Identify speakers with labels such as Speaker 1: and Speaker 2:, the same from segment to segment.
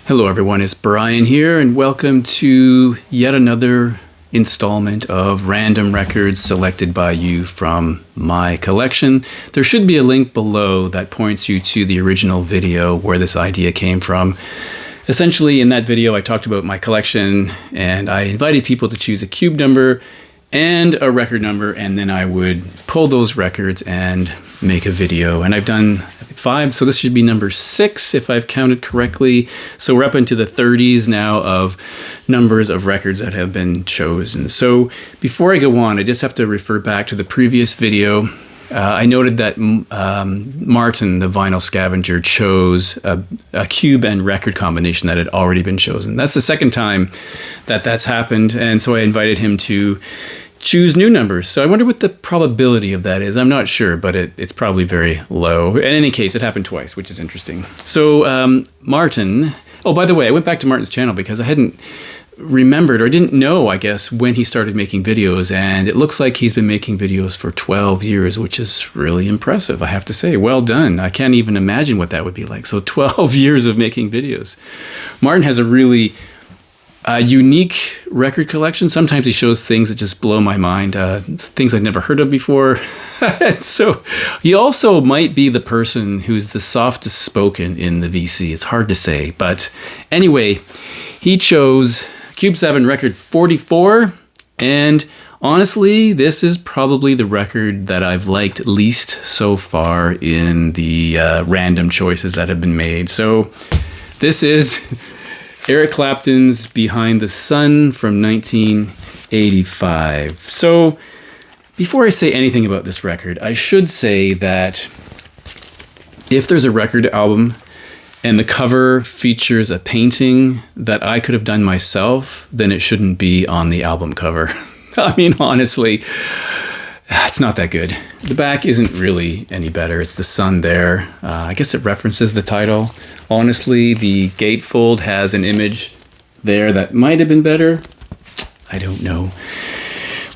Speaker 1: Hello, everyone. It's Brian here, and welcome to yet another installment of random records selected by you from my collection. There should be a link below that points you to the original video where this idea came from. Essentially, in that video, I talked about my collection, and I invited people to choose a cube number and a record number, and then I would pull those records and make a video. And I've done 5, so this should be number 6 if I've counted correctly. So we're up into the 30s now of numbers of records that have been chosen. So before I go on, I just have to refer back to the previous video. I noted that Martin, the vinyl scavenger, chose a cube and record combination that had already been chosen. That's the second time that that's happened, and so I invited him to choose new numbers. So I wonder what the probability of that is. I'm not sure, but it's probably very low. In any case, it happened twice, which is interesting. So Martin, oh, by the way, I went back to Martin's channel because I hadn't remembered or didn't know, I guess, when he started making videos, and it looks like he's been making videos for 12 years, which is really impressive, I have to say. Well done. I can't even imagine what that would be like. So 12 years of making videos. Martin has a really unique record collection. Sometimes he shows things that just blow my mind, things I've never heard of before. So he also might be the person who's the softest spoken in the VC. It's hard to say, but anyway, he chose Cube 7 record 44, and honestly, this is probably the record that I've liked least so far in the random choices that have been made. So this is Eric Clapton's Behind the Sun from 1985. So before I say anything about this record, I should say that if there's a record album and the cover features a painting that I could have done myself, then it shouldn't be on the album cover. I mean, honestly, it's not that good. The back isn't really any better. It's the sun there. I guess it references the title. Honestly, the gatefold has an image there that might have been better. I don't know.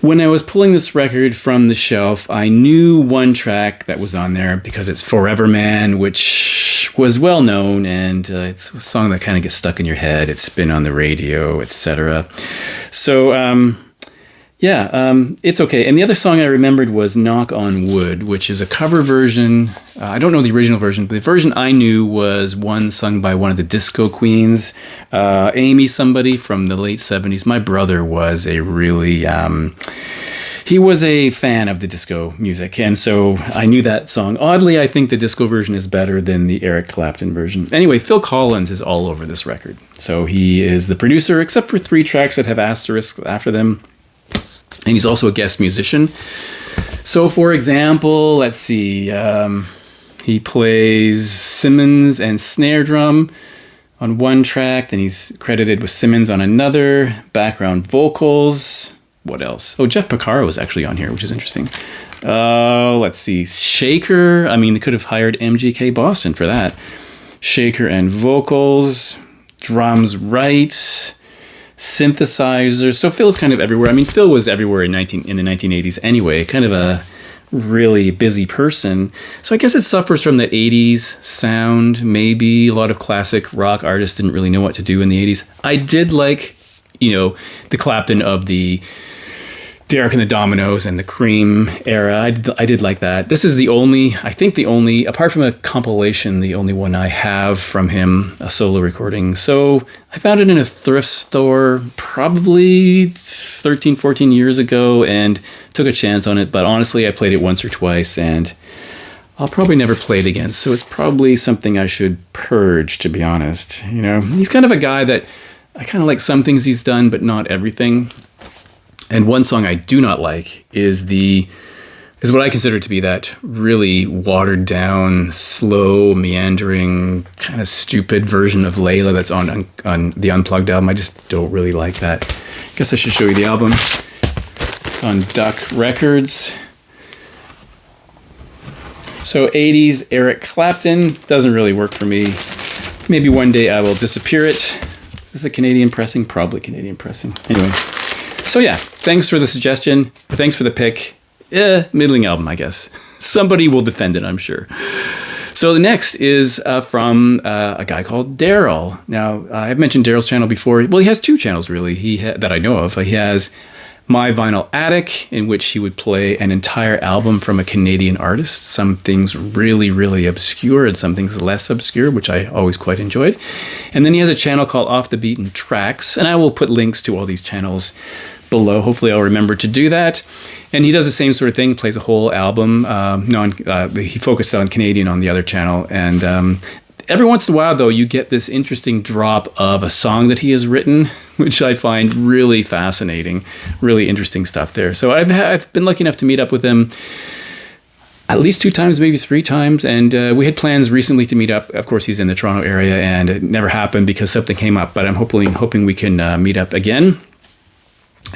Speaker 1: When I was pulling this record from the shelf, I knew one track that was on there because it's Forever Man, which was well known, and it's a song that kind of gets stuck in your head. It's been on the radio, etc. So, it's okay. And the other song I remembered was Knock on Wood, which is a cover version. I don't know the original version, but the version I knew was one sung by one of the disco queens, Amy somebody from the late 70s. My brother was a really... he was a fan of the disco music, and so I knew that song. Oddly, I think the disco version is better than the Eric Clapton version. Anyway, Phil Collins is all over this record. So he is the producer, except for 3 tracks that have asterisks after them. And he's also a guest musician. So, for example, let's see. He plays Simmons and snare drum on one track. Then he's credited with Simmons on another. Background vocals. What else? Oh, Jeff Porcaro was actually on here, which is interesting. Let's see. Shaker. I mean, they could have hired MGK Boston for that. Shaker and vocals. Drums right. Synthesizers. So Phil's kind of everywhere. I mean, Phil was everywhere in the 1980s anyway, kind of a really busy person. So I guess it suffers from that 80s sound, maybe. A lot of classic rock artists didn't really know what to do in the 80s. I did like, the Clapton of the Derek and the Dominoes and the Cream era. I did like that. This is the only, apart from a compilation, the only one I have from him, a solo recording. So I found it in a thrift store probably 13, 14 years ago and took a chance on it. But honestly, I played it once or twice and I'll probably never play it again. So it's probably something I should purge, to be honest. He's kind of a guy that I kind of like some things he's done, but not everything. And one song I do not like is what I consider to be that really watered down, slow, meandering, kind of stupid version of Layla that's on the Unplugged album. I just don't really like that. I guess I should show you the album. It's on Duck Records. So 80s Eric Clapton doesn't really work for me. Maybe one day I will disappear it. This is a Canadian pressing, probably Canadian pressing. Anyway. So yeah, thanks for the suggestion. Thanks for the pick. Middling album, I guess. Somebody will defend it, I'm sure. So the next is from a guy called Daryl. Now, I've mentioned Daryl's channel before. Well, he has two channels, really, that I know of. He has My Vinyl Attic, in which he would play an entire album from a Canadian artist. Some things really, really obscure and some things less obscure, which I always quite enjoyed. And then he has a channel called Off the Beaten Tracks, and I will put links to all these channels below. Hopefully I'll remember to do that. And he does the same sort of thing, plays a whole album. He focused on Canadian on the other channel. And every once in a while, though, you get this interesting drop of a song that he has written, which I find really fascinating, really interesting stuff there. So I've been lucky enough to meet up with him at least 2 times, maybe 3 times. And we had plans recently to meet up. Of course, he's in the Toronto area, and it never happened because something came up. But I'm hoping we can meet up again.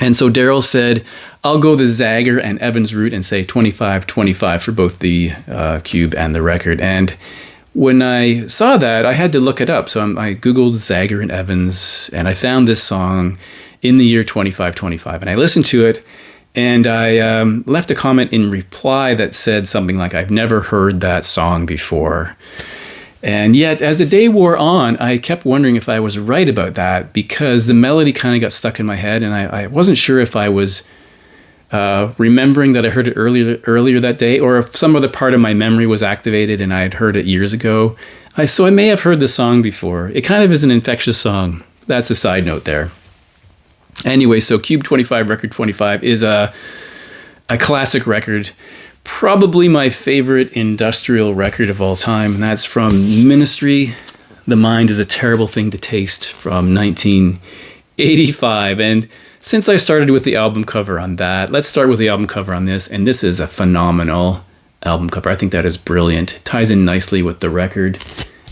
Speaker 1: And so Daryl said, I'll go the Zager and Evans route and say 25-25 for both the cube and the record. And when I saw that, I had to look it up. So I Googled Zager and Evans, and I found this song in the year 25-25. And I listened to it, and I left a comment in reply that said something like, I've never heard that song before. And yet, as the day wore on, I kept wondering if I was right about that, because the melody kind of got stuck in my head, and I wasn't sure if I was remembering that I heard it earlier that day, or if some other part of my memory was activated and I had heard it years ago. So I may have heard the song before. It kind of is an infectious song. That's a side note there. Anyway, so Cube 25, Record 25 is a classic record. Probably my favorite industrial record of all time, and that's from Ministry, The Mind is a Terrible Thing to Taste from 1985. And since I started with the album cover on that, let's start with the album cover on this. And this is a phenomenal album cover. I think that is brilliant. It ties in nicely with the record,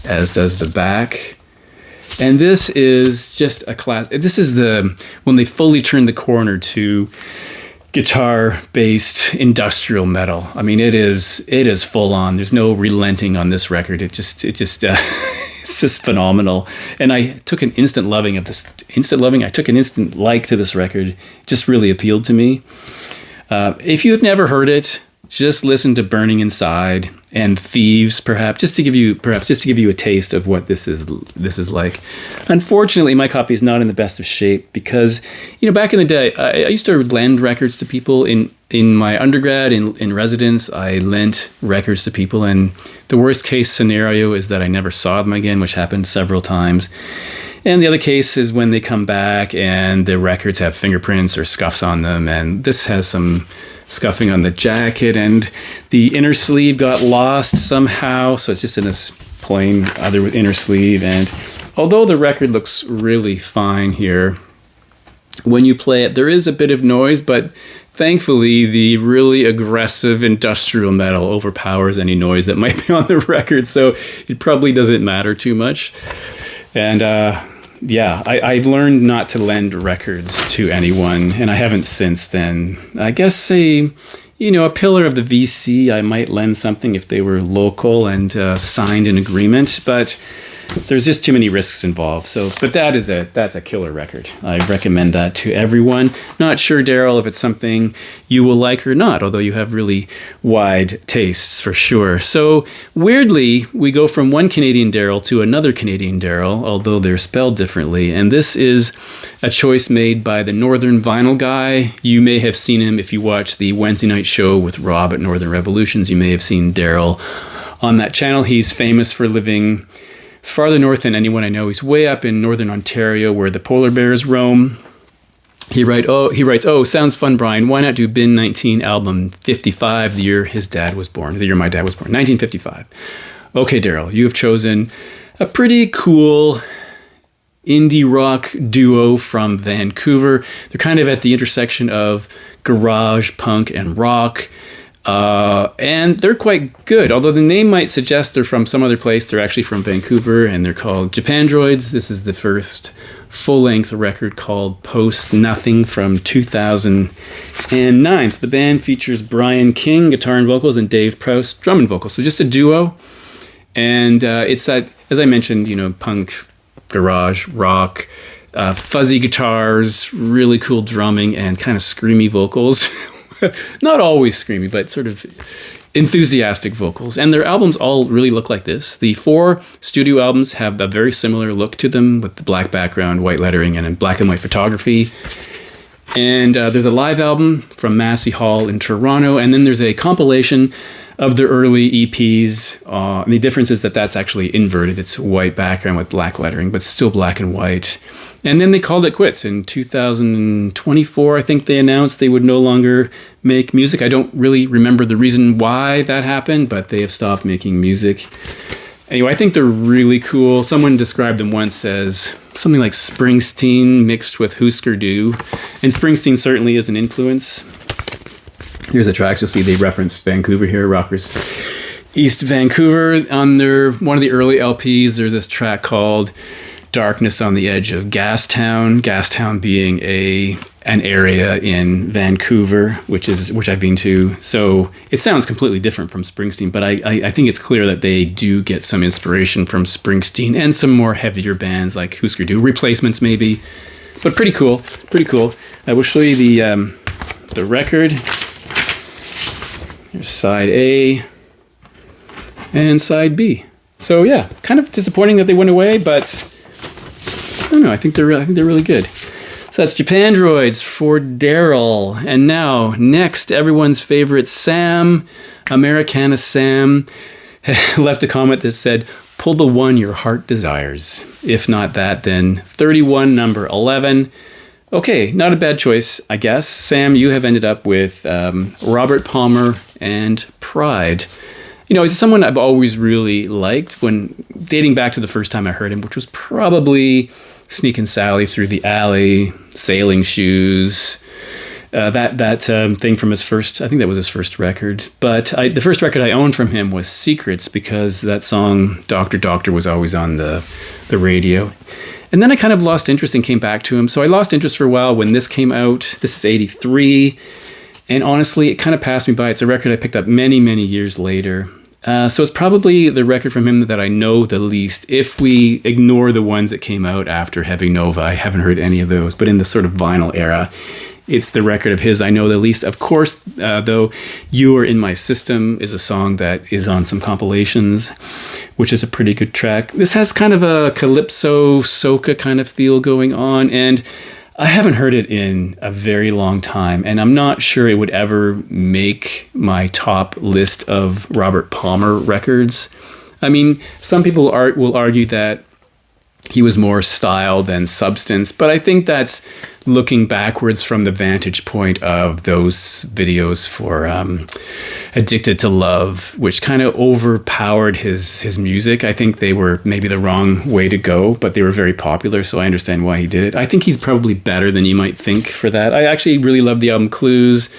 Speaker 1: as does the back. And this is just a class. This is when they fully turn the corner to guitar-based industrial metal. I mean, it is full on. There's no relenting on this record. It's just phenomenal. And I took an instant loving of this. I took an instant like to this record. It just really appealed to me. If you've never heard it, just listen to Burning Inside and Thieves, perhaps, just to give you a taste of what this is like. Unfortunately, my copy is not in the best of shape because, back in the day, I used to lend records to people in my undergrad, in residence. I lent records to people, and the worst case scenario is that I never saw them again, which happened several times. And the other case is when they come back and the records have fingerprints or scuffs on them, and this has some scuffing on the jacket, and the inner sleeve got lost somehow, so it's just in this plain other inner sleeve. And although the record looks really fine here, when you play it, there is a bit of noise, but thankfully the really aggressive industrial metal overpowers any noise that might be on the record, so it probably doesn't matter too much. And I've learned not to lend records to anyone, and I haven't since then. I guess a pillar of the VC, I might lend something if they were local and signed an agreement, but there's just too many risks involved. But that's a killer record. I recommend that to everyone. Not sure, Daryl, if it's something you will like or not, although you have really wide tastes for sure. So weirdly, we go from one Canadian Daryl to another Canadian Daryl, although they're spelled differently. And this is a choice made by the Northern Vinyl Guy. You may have seen him if you watch the Wednesday night show with Rob at Northern Revolutions. You may have seen Daryl on that channel. He's famous for living farther north than anyone I know. He's way up in northern Ontario where the polar bears roam. He writes, sounds fun, Brian. Why not do Bin 19 album 55, the year his dad was born, the year my dad was born, 1955. Okay, Daryl, you have chosen a pretty cool indie rock duo from Vancouver. They're kind of at the intersection of garage, punk, and rock. And they're quite good. Although the name might suggest they're from some other place, they're actually from Vancouver, and they're called Japandroids. This is the first full-length record called Post Nothing from 2009. So the band features Brian King, guitar and vocals, and Dave Prowse, drum and vocals. So just a duo. And it's that, as I mentioned, punk, garage, rock, fuzzy guitars, really cool drumming, and kind of screamy vocals. Not always screamy, but sort of, enthusiastic vocals. And their albums all really look like this. The 4 studio albums have a very similar look to them, with the black background, white lettering, and black and white photography. And there's a live album from Massey Hall in Toronto, and then there's a compilation of their early EPs. And the difference is that that's actually inverted. It's white background with black lettering, but still black and white. And then they called it quits. In 2024, I think they announced they would no longer make music. I don't really remember the reason why that happened, but they have stopped making music. Anyway, I think they're really cool. Someone described them once as something like Springsteen mixed with Husker Du. And Springsteen certainly is an influence. Here's the tracks. You'll see they reference Vancouver here, Rockers East Vancouver. On one of the early LPs, there's this track called Darkness on the Edge of Gastown. Gastown being an area in Vancouver, which I've been to. So it sounds completely different from Springsteen, but I think it's clear that they do get some inspiration from Springsteen and some more heavier bands like Husker Du, Replacements maybe. But pretty cool, pretty cool. I will show you the record. Here's side A and side B. So yeah, kind of disappointing that they went away, but I don't know. I think they're really good. So that's Japandroids for Daryl. And now, next, everyone's favorite Sam, Americana Sam, left a comment that said, "Pull the one your heart desires. If not that, then 31, number 11. Okay, not a bad choice, I guess. Sam, you have ended up with Robert Palmer and Pride. You know, he's someone I've always really liked, when dating back to the first time I heard him, which was probably Sneakin' Sally Through the Alley, Sailing Shoes, that thing from his first, I think that was his first record. But the first record I owned from him was Secrets, because that song, Doctor Doctor, was always on the radio. And then I kind of lost interest and came back to him. So I lost interest for a while when this came out. This is 83. And honestly, it kind of passed me by. It's a record I picked up many, many years later. So it's probably the record from him that I know the least. If we ignore the ones that came out after Heavy Nova, I haven't heard any of those. But in the sort of vinyl era, it's the record of his I know the least. Of course, though, You Are In My System is a song that is on some compilations, which is a pretty good track. This has kind of a calypso, soca kind of feel going on, and I haven't heard it in a very long time, and I'm not sure it would ever make my top list of Robert Palmer records. I mean, some people will argue that he was more style than substance, but I think that's looking backwards from the vantage point of those videos for Addicted to Love, which kind of overpowered his music. I think they were maybe the wrong way to go, but they were very popular, so I understand why he did it. I think he's probably better than you might think for that. I actually really love the album Clues,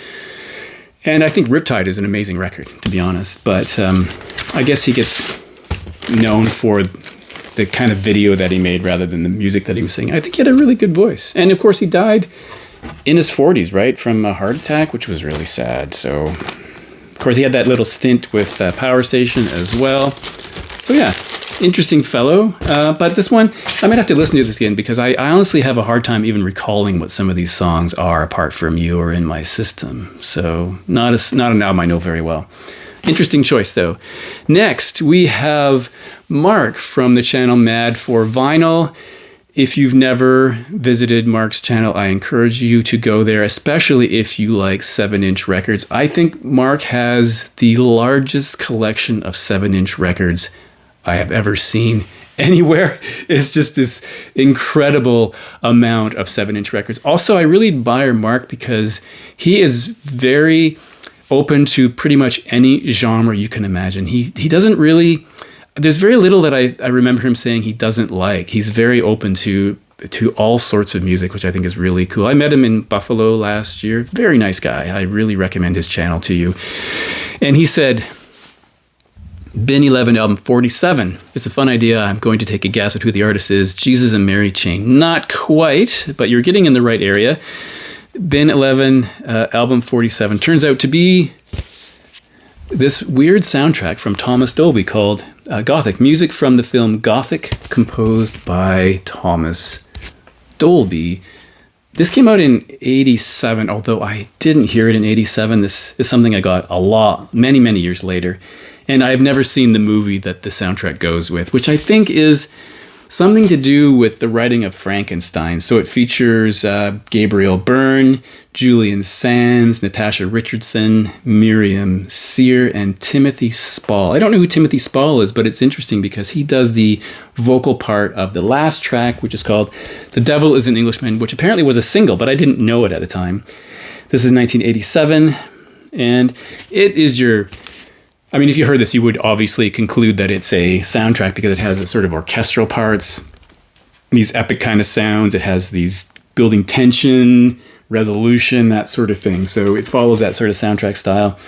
Speaker 1: and I think Riptide is an amazing record, to be honest, but I guess he gets known for the kind of video that he made rather than the music that he was singing. I think he had a really good voice. And of course he died in his 40s, right? From a heart attack, which was really sad. So, of course, he had that little stint with Power Station as well. So yeah, interesting fellow. But this one, I might have to listen to this again, because I honestly have a hard time even recalling what some of these songs are apart from You Are In My System. So not an album I know very well. Interesting choice, though. Next, we have Mark from the channel Mad for Vinyl. If you've never visited Mark's channel, I encourage you to go there, especially if you like 7-inch records. I think Mark has the largest collection of 7-inch records I have ever seen anywhere. It's just this incredible amount of 7-inch records. Also, I really admire Mark because he is very open to pretty much any genre you can imagine. He doesn't really, there's very little that I remember him saying he doesn't like. He's very open to all sorts of music, which I think is really cool. I met him in Buffalo last year. Very nice guy. I really recommend his channel to you. And he said, Bin 11 album 47. It's a fun idea. I'm going to take a guess at who the artist is. Jesus and Mary Chain. Not quite, but you're getting in the right area. Bin 11, album 47, turns out to be this weird soundtrack from Thomas Dolby called Gothic. Music from the film Gothic, composed by Thomas Dolby. This came out in 87, although I didn't hear it in 87. This is something I got many, many years later. And I've never seen the movie that the soundtrack goes with, which I think is something to do with the writing of Frankenstein. So it features Gabriel Byrne, Julian Sands, Natasha Richardson, Miriam Sear, and Timothy Spall. I don't know who Timothy Spall is, but it's interesting because he does the vocal part of the last track, which is called The Devil is an Englishman, which apparently was a single, but I didn't know it at the time. This is 1987, and it is if you heard this, you would obviously conclude that it's a soundtrack because it has a sort of orchestral parts, these epic kind of sounds. It has these building tension, resolution, that sort of thing. So it follows that sort of soundtrack style.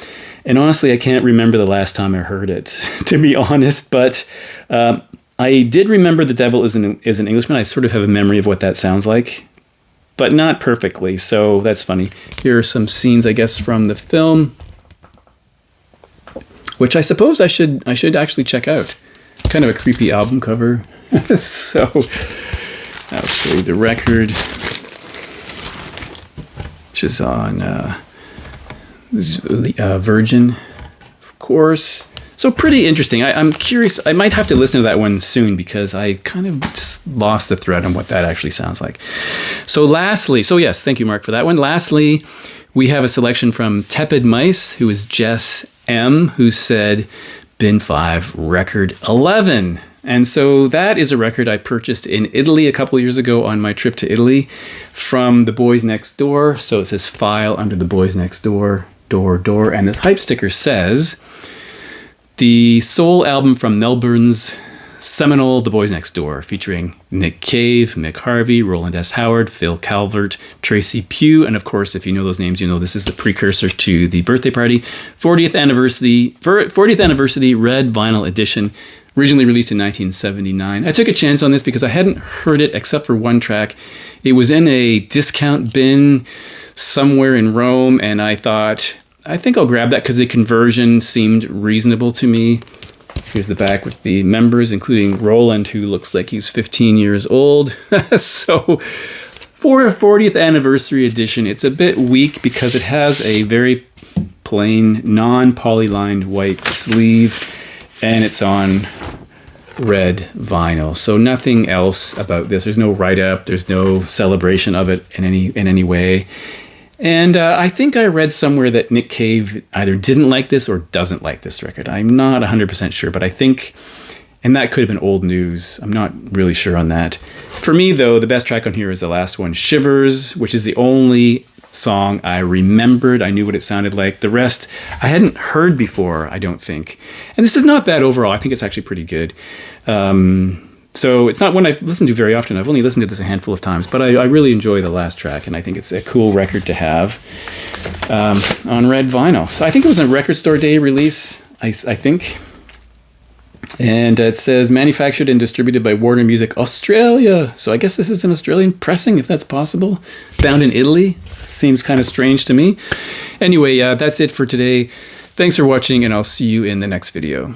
Speaker 1: And honestly, I can't remember the last time I heard it, to be honest. But I did remember The Devil is an Englishman. I sort of have a memory of what that sounds like, but not perfectly. So that's funny. Here are some scenes, I guess, from the film, which I suppose I should actually check out. Kind of a creepy album cover. So I'll show you the record, which is on Virgin, of course. So pretty interesting. I'm curious. I might have to listen to that one soon because I kind of just lost the thread on what that actually sounds like. So yes, thank you, Mark, for that one. Lastly, we have a selection from Tepid Mice, who is Jess M, who said Bin 5 record 11. And so that is a record I purchased in Italy a couple of years ago on my trip to Italy from The Boys Next Door. So it says file under The Boys Next Door, door. And this hype sticker says the soul album from Melbourne's seminal The Boys Next Door, featuring Nick Cave, Mick Harvey, Roland S. Howard, Phil Calvert, Tracy Pugh, and of course, if you know those names, you know this is the precursor to the Birthday Party 40th anniversary red vinyl edition, originally released in 1979. I took a chance on this because I hadn't heard it except for one track. It was in a discount bin somewhere in Rome, and I thought, I think I'll grab that because the conversion seemed reasonable to me. Here's the back with the members, including Roland, who looks like he's 15 years old. So for a 40th anniversary edition, it's a bit weak because it has a very plain, non-polylined white sleeve, and it's on red vinyl. So nothing else about this. There's no write-up. There's no celebration of it in any way. And I think I read somewhere that Nick Cave either didn't like this or doesn't like this record. I'm not 100% sure, but I think, and that could have been old news. I'm not really sure on that. For me, though, the best track on here is the last one, Shivers, which is the only song I remembered. I knew what it sounded like. The rest I hadn't heard before, I don't think. And this is not bad overall. I think it's actually pretty good. So it's not one I've listened to very often. I've only listened to this a handful of times, but I really enjoy the last track, and I think it's a cool record to have on red vinyl. So I think it was a Record Store Day release, I think. And it says manufactured and distributed by Warner Music Australia. So I guess this is an Australian pressing, if that's possible. Found in Italy. Seems kind of strange to me. Anyway, that's it for today. Thanks for watching, and I'll see you in the next video.